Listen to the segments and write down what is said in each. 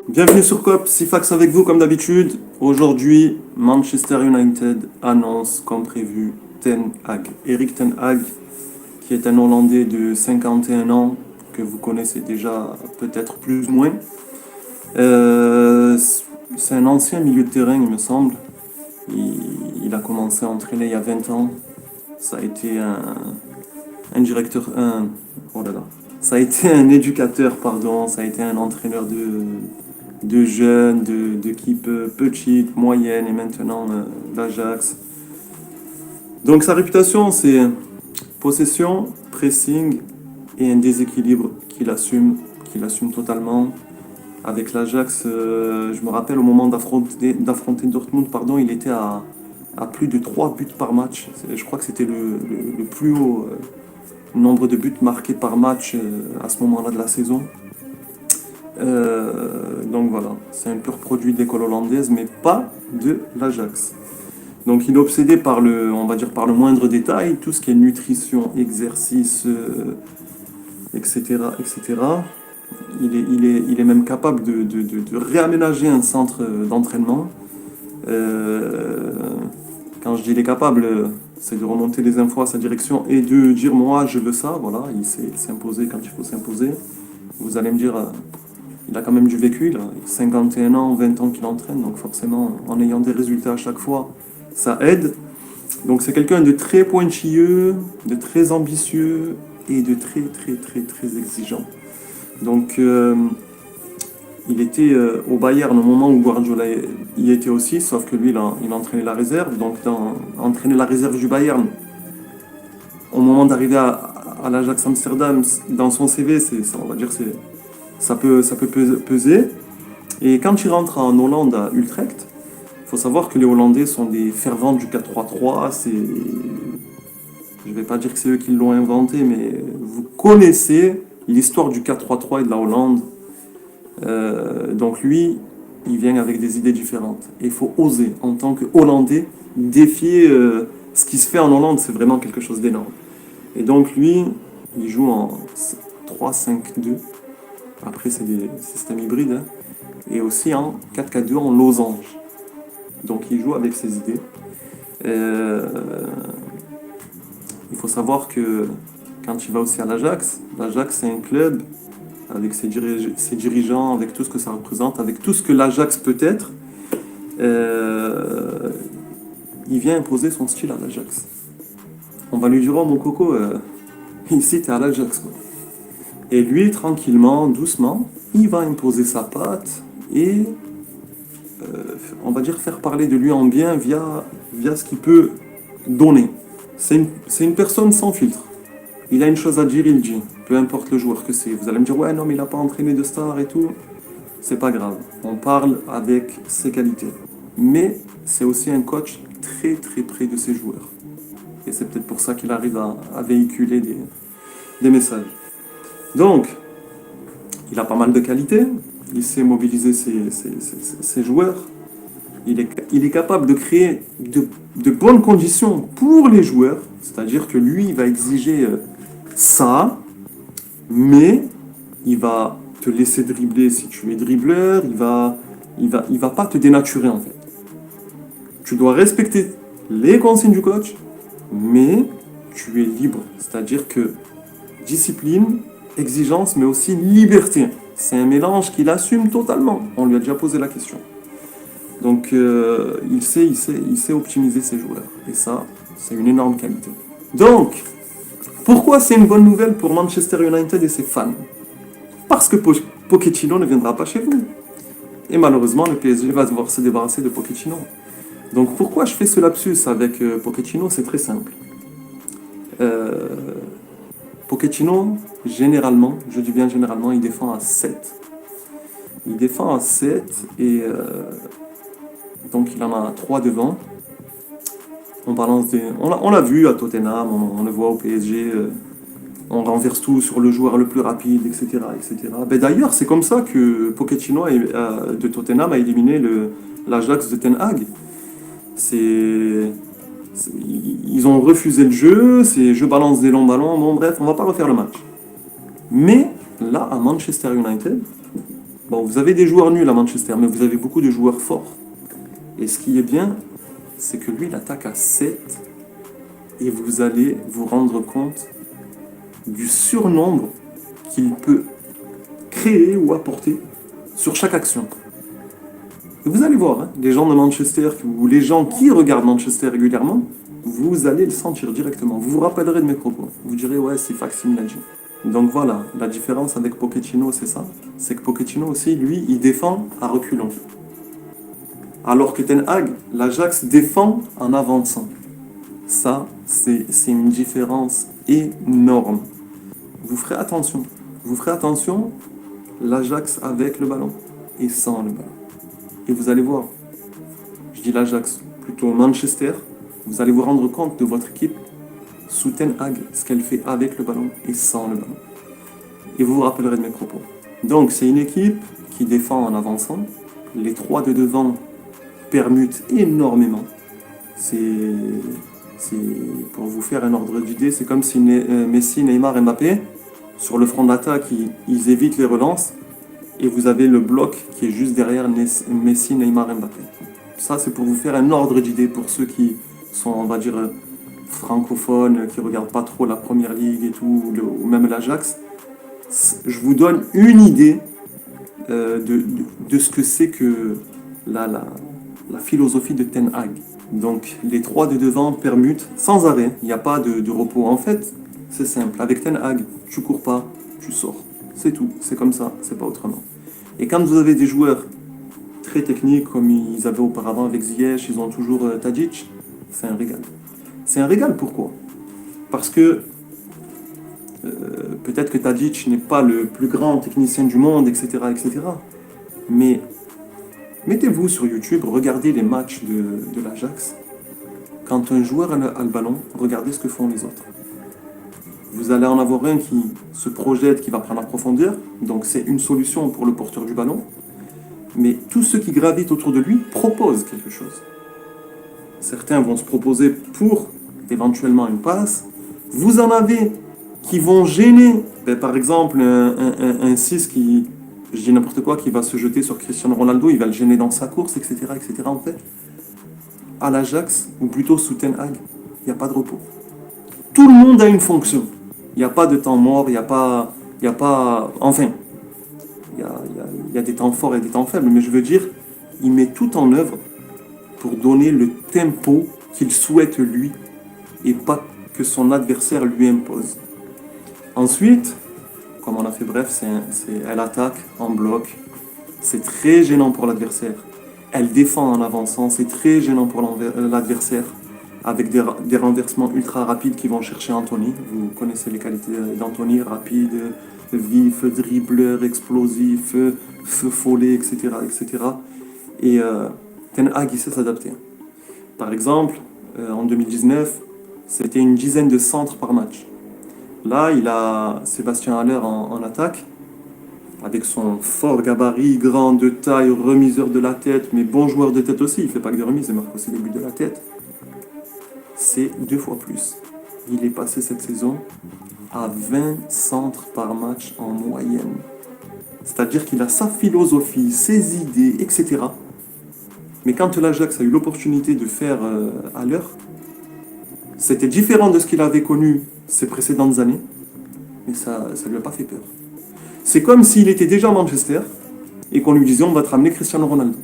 Bienvenue sur COP, Sifax avec vous comme d'habitude. Aujourd'hui, Manchester United annonce comme prévu Ten Hag. Erik Ten Hag, qui est un Hollandais de 51 ans, que vous connaissez déjà peut-être plus ou moins. C'est un ancien milieu de terrain, il me semble. Il a commencé à entraîner il y a 20 ans. Ça a été un directeur... oh là là. Ça a été un éducateur, pardon. Ça a été un entraîneur de jeunes, d'équipes petites, moyennes et maintenant d'Ajax. Donc sa réputation, c'est possession, pressing et un déséquilibre qu'il assume totalement. Avec l'Ajax, je me rappelle au moment d'affronter Dortmund, pardon, il était à plus de 3 buts par match. Je crois que c'était le plus haut nombre de buts marqués par match à ce moment-là de la saison. Donc voilà, c'est un pur produit de l'école hollandaise, mais pas de l'Ajax. Donc il est obsédé par on va dire par le moindre détail, tout ce qui est nutrition, exercice, etc., etc. Il est même capable de réaménager un centre d'entraînement. Quand je dis il est capable, c'est de remonter les infos à sa direction et de dire moi je veux ça. Voilà, il sait s'imposer quand il faut s'imposer. Vous allez me dire, il a quand même du vécu, il a 51 ans, 20 ans qu'il entraîne, donc forcément en ayant des résultats à chaque fois, ça aide. Donc c'est quelqu'un de très pointilleux, de très ambitieux et de très très très très exigeant. Donc il était au Bayern au moment où Guardiola y était aussi, sauf que lui il a entraîné la réserve. Donc entraîner la réserve du Bayern, au moment d'arriver à l'Ajax Amsterdam, dans son CV, on va dire ça peut peser. Et quand il rentre en Hollande à Utrecht, il faut savoir que les Hollandais sont des fervents du 4-3-3. Je ne vais pas dire que c'est eux qui l'ont inventé, mais vous connaissez l'histoire du 4-3-3 et de la Hollande. Donc lui, il vient avec des idées différentes. Et il faut oser, en tant que Hollandais, défier ce qui se fait en Hollande. C'est vraiment quelque chose d'énorme. Et donc lui, il joue en 3-5-2. Après, c'est des systèmes hybrides. Hein. Et aussi en 4-4-2 en losange. Donc il joue avec ses idées. Il faut savoir que quand il va aussi à l'Ajax c'est un club avec ses dirigeants, avec tout ce que ça représente, avec tout ce que l'Ajax peut être. Il vient imposer son style à l'Ajax. On va lui dire, oh mon coco, ici t'es à l'Ajax. Quoi. Et lui, tranquillement, doucement, il va imposer sa patte et on va dire faire parler de lui en bien via ce qu'il peut donner. C'est une personne sans filtre. Il a une chose à dire, il dit. Peu importe le joueur que c'est. Vous allez me dire, ouais, non, mais il n'a pas entraîné de star et tout. C'est pas grave. On parle avec ses qualités. Mais c'est aussi un coach très très près de ses joueurs. Et c'est peut-être pour ça qu'il arrive à véhiculer des messages. Donc, il a pas mal de qualités. Il sait mobiliser ses joueurs. Il est capable de créer de bonnes conditions pour les joueurs. C'est-à-dire que lui, il va exiger ça, mais il va te laisser dribbler si tu es dribbleur. Il va pas te dénaturer en fait. Tu dois respecter les consignes du coach, mais tu es libre. C'est-à-dire que discipline, exigence, mais aussi liberté. C'est un mélange qu'il assume totalement. On lui a déjà posé la question. Donc il sait optimiser ses joueurs. Et ça, c'est une énorme qualité. Donc, pourquoi c'est une bonne nouvelle pour Manchester United et ses fans? Parce que Pochettino ne viendra pas chez vous. Et malheureusement, le PSG va devoir se débarrasser de Pochettino. Donc pourquoi je fais ce lapsus avec Pochettino? C'est très simple. Pochettino, généralement, je dis bien généralement, il défend à 7. Il défend à 7 et donc il en a 3 devant. On l'a vu à Tottenham, on le voit au PSG, on renverse tout sur le joueur le plus rapide, etc. etc. Ben d'ailleurs, c'est comme ça que Pochettino de Tottenham a éliminé l'Ajax de Ten Hag. C'est Ils ont refusé le jeu, c'est je balance des longs ballons, bon bref, on va pas refaire le match. Mais là, à Manchester United, bon, vous avez des joueurs nuls à Manchester, mais vous avez beaucoup de joueurs forts. Et ce qui est bien, c'est que lui, il attaque à 7 et vous allez vous rendre compte du surnombre qu'il peut créer ou apporter sur chaque action. Et vous allez voir, hein, les gens de Manchester ou les gens qui regardent Manchester régulièrement, vous allez le sentir directement. Vous vous rappellerez de mes propos. Vous direz, ouais, c'est Faxime l'a dit. Donc voilà, la différence avec Pochettino, c'est ça. C'est que Pochettino aussi, lui, il défend à reculons. Alors que Ten Hag, l'Ajax défend en avançant. Ça, c'est une différence énorme. Vous ferez attention. Vous ferez attention, l'Ajax avec le ballon et sans le ballon. Et vous allez voir, je dis l'Ajax, plutôt Manchester, vous allez vous rendre compte de votre équipe sous Ten Hag, ce qu'elle fait avec le ballon et sans le ballon. Et vous vous rappellerez de mes propos. Donc c'est une équipe qui défend en avançant. Les trois de devant permutent énormément. C'est pour vous faire un ordre d'idée, c'est comme si Messi, Neymar, Mbappé, sur le front d'attaque, ils évitent les relances. Et vous avez le bloc qui est juste derrière Messi, Neymar, Mbappé. Ça, c'est pour vous faire un ordre d'idée pour ceux qui sont, on va dire, francophones, qui ne regardent pas trop la Première Ligue et tout, ou même l'Ajax. Je vous donne une idée de ce que c'est que la philosophie de Ten Hag. Donc, les trois de devant permutent sans arrêt. Il n'y a pas de repos. En fait, c'est simple. Avec Ten Hag, tu cours pas, tu sors. C'est tout. C'est comme ça. C'est pas autrement. Et quand vous avez des joueurs très techniques, comme ils avaient auparavant avec Ziyech, ils ont toujours Tadic, c'est un régal. C'est un régal, pourquoi? Parce que peut-être que Tadic n'est pas le plus grand technicien du monde, etc., etc. Mais mettez-vous sur YouTube, regardez les matchs de l'Ajax. Quand un joueur a le ballon, regardez ce que font les autres. Vous allez en avoir un qui se projette, qui va prendre la profondeur, donc c'est une solution pour le porteur du ballon. Mais tous ceux qui gravitent autour de lui proposent quelque chose. Certains vont se proposer pour éventuellement une passe. Vous en avez qui vont gêner. Par exemple, un 6 qui, je dis n'importe quoi, qui va se jeter sur Cristiano Ronaldo, il va le gêner dans sa course, etc. etc. En fait, à l'Ajax, ou plutôt sous Ten Hag, il n'y a pas de repos. Tout le monde a une fonction. Il n'y a pas de temps mort, il n'y a pas... Enfin, il y a des temps forts et des temps faibles, mais je veux dire, il met tout en œuvre pour donner le tempo qu'il souhaite lui et pas que son adversaire lui impose. Ensuite, comme on a fait bref, elle attaque en bloc. C'est très gênant pour l'adversaire. Elle défend en avançant, c'est très gênant pour l'adversaire. Avec des renversements ultra rapides qui vont chercher Anthony. Vous connaissez les qualités d'Anthony, rapide, vif, dribbleur, explosif, feu follet, etc. etc. Et Ten Hag, il sait s'adapter. Par exemple, en 2019, c'était une dizaine de centres par match. Là, il a Sébastien Haller en attaque, avec son fort gabarit, grand de taille, remiseur de la tête, mais bon joueur de tête aussi. Il ne fait pas que des remises, il marque aussi des buts de la tête. C'est 2 fois plus. Il est passé cette saison à 20 centres par match en moyenne. C'est-à-dire qu'il a sa philosophie, ses idées, etc. Mais quand l'Ajax a eu l'opportunité de faire à l'heure, c'était différent de ce qu'il avait connu ces précédentes années, mais ça ne lui a pas fait peur. C'est comme s'il était déjà à Manchester et qu'on lui disait on va te ramener Cristiano Ronaldo.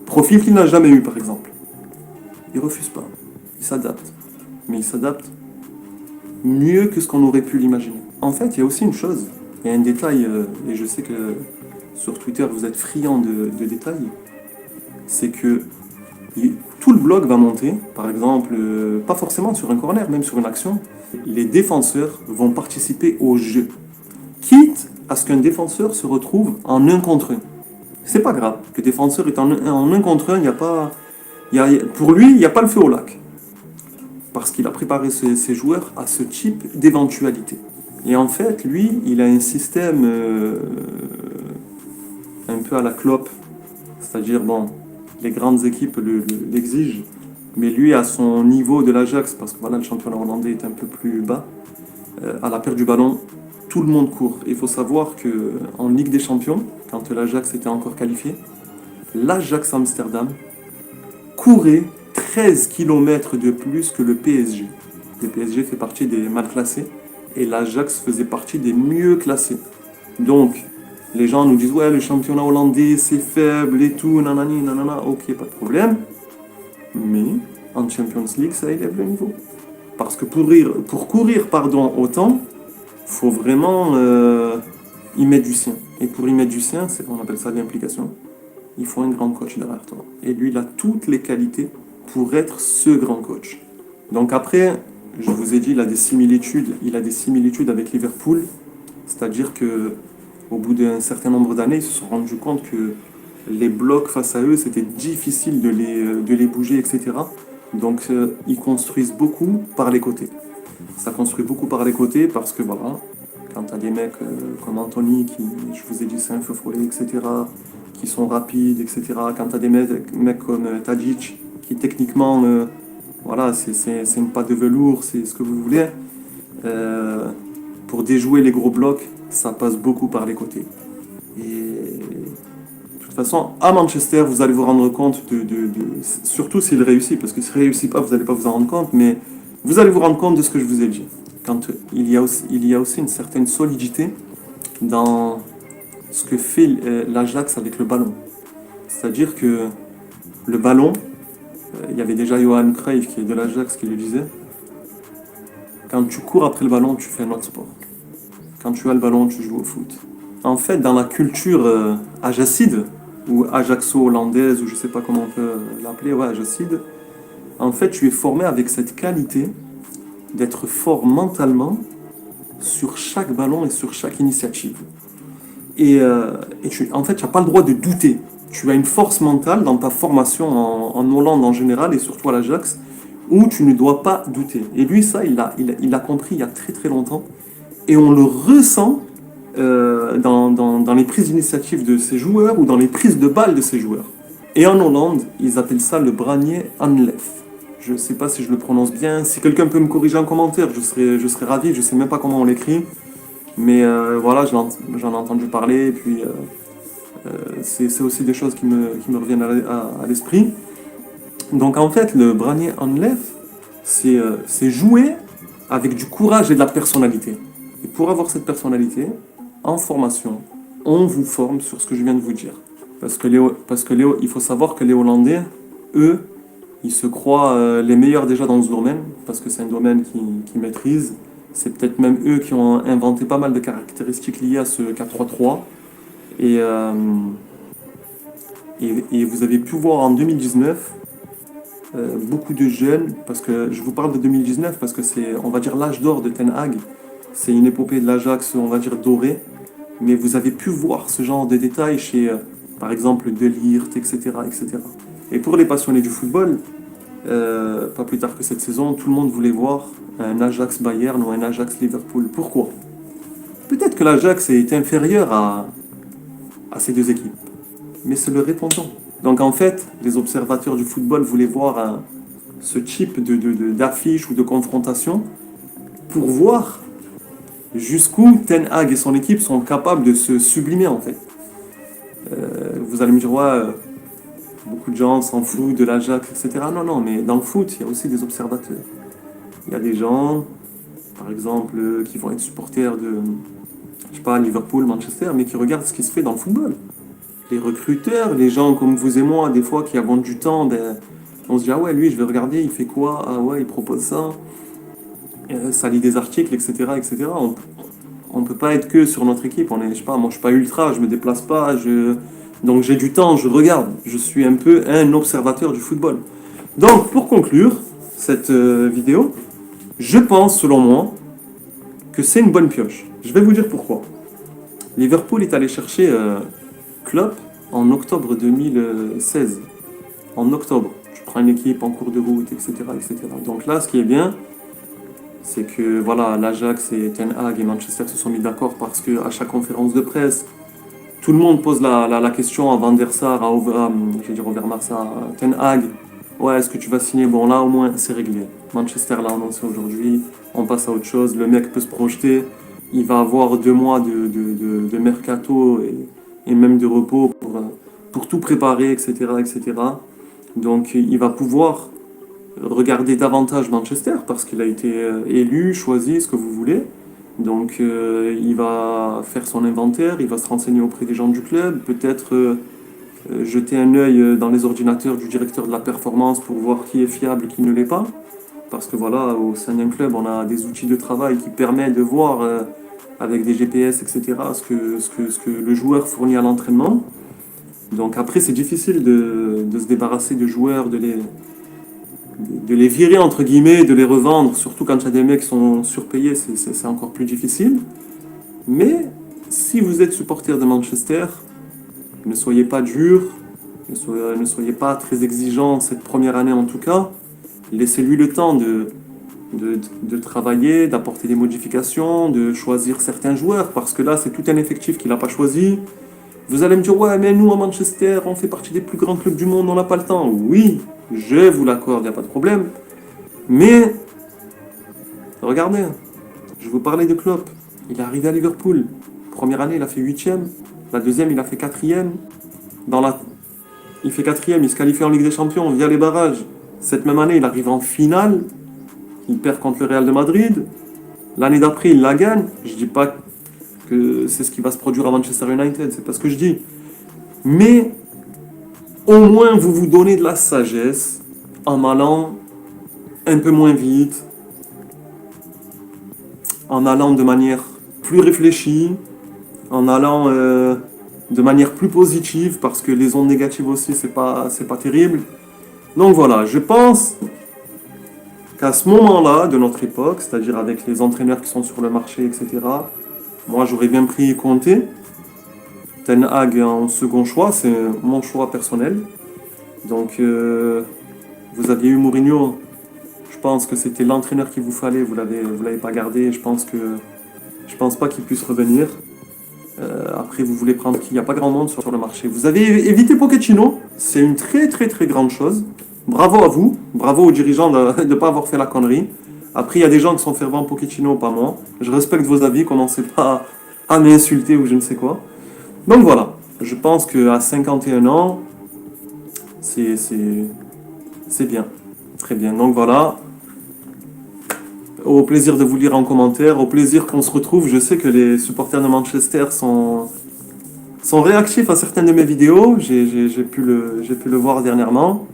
Profil qu'il n'a jamais eu par exemple. Il refuse pas. Il s'adapte. Mais il s'adapte mieux que ce qu'on aurait pu l'imaginer. En fait, il y a aussi une chose, il y a un détail, et je sais que sur Twitter vous êtes friand de détails, c'est que tout le bloc va monter, par exemple, pas forcément sur un corner, même sur une action. Les défenseurs vont participer au jeu, quitte à ce qu'un défenseur se retrouve en 1 contre 1. C'est pas grave, que le défenseur est en 1 contre 1, il n'y a pas... pour lui, il n'y a pas le feu au lac. Parce qu'il a préparé ses joueurs à ce type d'éventualité. Et en fait, lui, il a un système un peu à la Klopp. C'est-à-dire, bon, les grandes équipes l'exigent. Mais lui, à son niveau de l'Ajax, parce que voilà, le championnat hollandais est un peu plus bas, à la perte du ballon, tout le monde court. Il faut savoir que en Ligue des Champions, quand l'Ajax était encore qualifié, l'Ajax Amsterdam courait 13 kilomètres de plus que le PSG. Le PSG fait partie des mal classés et l'Ajax faisait partie des mieux classés. Donc, les gens nous disent ouais, le championnat hollandais c'est faible et tout, nanani, nanana, ok, pas de problème. Mais en Champions League, ça élève le niveau. Parce que pour courir autant, faut vraiment y mettre du sien. Et pour y mettre du sien, on appelle ça l'implication. Il faut un grand coach derrière toi. Et lui, il a toutes les qualités pour être ce grand coach. Donc après, je vous ai dit, il a des similitudes avec Liverpool. C'est-à-dire que au bout d'un certain nombre d'années, ils se sont rendus compte que les blocs face à eux, c'était difficile de les bouger, etc. Donc ils construisent beaucoup par les côtés. Ça construit beaucoup par les côtés parce que voilà, quand tu as des mecs comme Anthony, qui, je vous ai dit, c'est un feu follet, etc., qui sont rapides, etc., quand tu as des mecs comme Tadic, qui techniquement, voilà, c'est une pâte de velours, c'est ce que vous voulez, euh, pour déjouer les gros blocs, ça passe beaucoup par les côtés. Et de toute façon, à Manchester, vous allez vous rendre compte surtout s'il réussit, parce que s'il ne réussit pas, vous n'allez pas vous en rendre compte, mais vous allez vous rendre compte de ce que je vous ai dit. Quand il y a aussi une certaine solidité dans ce que fait l'Ajax avec le ballon. C'est-à-dire que le ballon, il y avait déjà Johan Cruyff qui est de l'Ajax qui le disait, quand tu cours après le ballon, tu fais un autre sport. Quand tu as le ballon, tu joues au foot. En fait, dans la culture ajacide, ou ajaxo-hollandaise, ou je sais pas comment on peut l'appeler, ouais, ajacide, en fait, tu es formé avec cette qualité d'être fort mentalement sur chaque ballon et sur chaque initiative. En fait, tu n'as pas le droit de douter. Tu as une force mentale dans ta formation en Hollande en général et surtout à l'Ajax, où tu ne dois pas douter. Et lui, ça, il a compris il y a très très longtemps. Et on le ressent dans les prises d'initiative de ses joueurs ou dans les prises de balles de ses joueurs. Et en Hollande, ils appellent ça le branier Anlef. Je ne sais pas si je le prononce bien. Si quelqu'un peut me corriger en commentaire, je serais ravi. Je ne sais même pas comment on l'écrit. Mais voilà, j'en ai entendu parler. Et puis, c'est aussi des choses qui me reviennent à l'esprit. Donc en fait, le branier Anlef, c'est jouer avec du courage et de la personnalité. Et pour avoir cette personnalité, en formation, on vous forme sur ce que je viens de vous dire. Parce que il faut savoir que les Hollandais, eux, ils se croient les meilleurs déjà dans ce domaine, parce que c'est un domaine qu'ils maîtrisent. C'est peut-être même eux qui ont inventé pas mal de caractéristiques liées à ce 4-3-3. Et, euh, et vous avez pu voir en 2019 beaucoup de jeunes, parce que je vous parle de 2019 parce que c'est, on va dire, l'âge d'or de Ten Hag. C'est une épopée de l'Ajax, on va dire, dorée. Mais vous avez pu voir ce genre de détails chez, par exemple, De Ligt, etc., etc. Et pour les passionnés du football, pas plus tard que cette saison, tout le monde voulait voir un Ajax Bayern ou un Ajax Liverpool. Pourquoi? Peut-être que l'Ajax est inférieur à ces deux équipes, mais c'est le répondant. Donc en fait, les observateurs du football voulaient voir ce type d'affiche ou de confrontation pour voir jusqu'où Ten Hag et son équipe sont capables de se sublimer en fait. Vous allez me dire, ouais, beaucoup de gens s'en foutent de l'Ajax, etc. Non, non, mais dans le foot, il y a aussi des observateurs. Il y a des gens, par exemple, qui vont être supporters de, je sais pas, Liverpool, Manchester, mais qui regardent ce qui se fait dans le football. Les recruteurs, les gens comme vous et moi, des fois, qui avons du temps, ben, on se dit, ah ouais, lui, je vais regarder, il fait quoi? Ah ouais, il propose ça. Ça lit des articles, etc., etc. On peut pas être que sur notre équipe. On est, je sais pas, moi, je suis pas ultra, je me déplace pas, donc j'ai du temps, je regarde. Je suis un peu un observateur du football. Donc, pour conclure cette vidéo, je pense, selon moi, que c'est une bonne pioche. Je vais vous dire pourquoi. Liverpool est allé chercher Klopp en octobre 2016. En octobre, tu prends une équipe en cours de route, etc., etc. Donc là, ce qui est bien, c'est que voilà, l'Ajax et Ten Hag et Manchester se sont mis d'accord parce que à chaque conférence de presse, tout le monde pose la question à Van der Sar, je vais dire Overmars, à Ten Hag, Ouais, est-ce que tu vas signer? Bon, là, au moins, c'est réglé. Manchester l'a annoncé aujourd'hui. On passe à autre chose. Le mec peut se projeter. Il va avoir 2 mois de mercato et même de repos pour tout préparer, etc., etc. Donc, il va pouvoir regarder davantage Manchester parce qu'il a été élu, choisi, ce que vous voulez. Donc, il va faire son inventaire. Il va se renseigner auprès des gens du club. Peut-être jeter un œil dans les ordinateurs du directeur de la performance pour voir qui est fiable et qui ne l'est pas. Parce que voilà, au sein d'un club, on a des outils de travail qui permettent de voir avec des GPS, etc., ce que le joueur fournit à l'entraînement. Donc après, c'est difficile de se débarrasser de joueurs, de les virer entre guillemets, de les revendre, surtout quand il y a des mecs qui sont surpayés, c'est encore plus difficile. Mais si vous êtes supporter de Manchester, ne soyez pas dur, ne soyez pas très exigeant cette première année en tout cas. Laissez-lui le temps de travailler, d'apporter des modifications, de choisir certains joueurs, parce que là, c'est tout un effectif qu'il n'a pas choisi. Vous allez me dire, ouais, mais nous à Manchester, on fait partie des plus grands clubs du monde, on n'a pas le temps. Oui, je vous l'accorde, il n'y a pas de problème. Mais, regardez, je vous parlais de Klopp. Il est arrivé à Liverpool. Première année, il a fait 8e. La deuxième, il a fait 4e. Il fait 4e, il se qualifie en Ligue des Champions via les barrages. Cette même année, il arrive en finale. Il perd contre le Real de Madrid. L'année d'après, il la gagne. Je dis pas que c'est ce qui va se produire à Manchester United, c'est pas ce que je dis. Mais au moins, vous vous donnez de la sagesse en allant un peu moins vite, en allant de manière plus réfléchie, en allant de manière plus positive, parce que les ondes négatives aussi, c'est pas terrible. Donc voilà, je pense qu'à ce moment-là de notre époque, c'est-à-dire avec les entraîneurs qui sont sur le marché, etc., moi j'aurais bien pris Conte. Ten Hag en second choix, c'est mon choix personnel. Donc vous aviez eu Mourinho, je pense que c'était l'entraîneur qu'il vous fallait, vous l'avez pas gardé, je pense pas qu'il puisse revenir. Après, vous voulez prendre qui? Il n'y a pas grand monde sur le marché. Vous avez évité Pochettino, c'est une très très très grande chose. Bravo à vous, bravo aux dirigeants de ne pas avoir fait la connerie. Après, il y a des gens qui sont fervents Pochettino, pas moi. Je respecte vos avis, commencez pas à m'insulter ou je ne sais quoi. Donc voilà, je pense qu'à 51 ans, c'est bien, très bien. Donc voilà, au plaisir de vous lire en commentaire, au plaisir qu'on se retrouve. Je sais que les supporters de Manchester sont réactifs à certaines de mes vidéos. J'ai pu le voir dernièrement.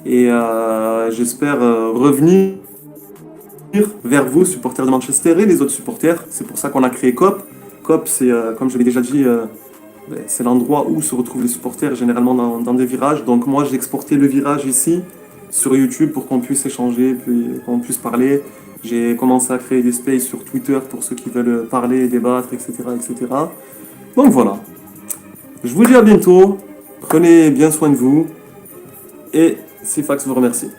Et j'espère revenir vers vous, supporters de Manchester et les autres supporters. C'est pour ça qu'on a créé COP. COP, c'est, comme je l'ai déjà dit, c'est l'endroit où se retrouvent les supporters, généralement dans des virages. Donc moi, j'ai exporté le virage ici, sur YouTube, pour qu'on puisse échanger, puis qu'on puisse parler. J'ai commencé à créer des spaces sur Twitter pour ceux qui veulent parler, débattre, etc., etc. Donc voilà. Je vous dis à bientôt. Prenez bien soin de vous. Et Sifax vous remercie.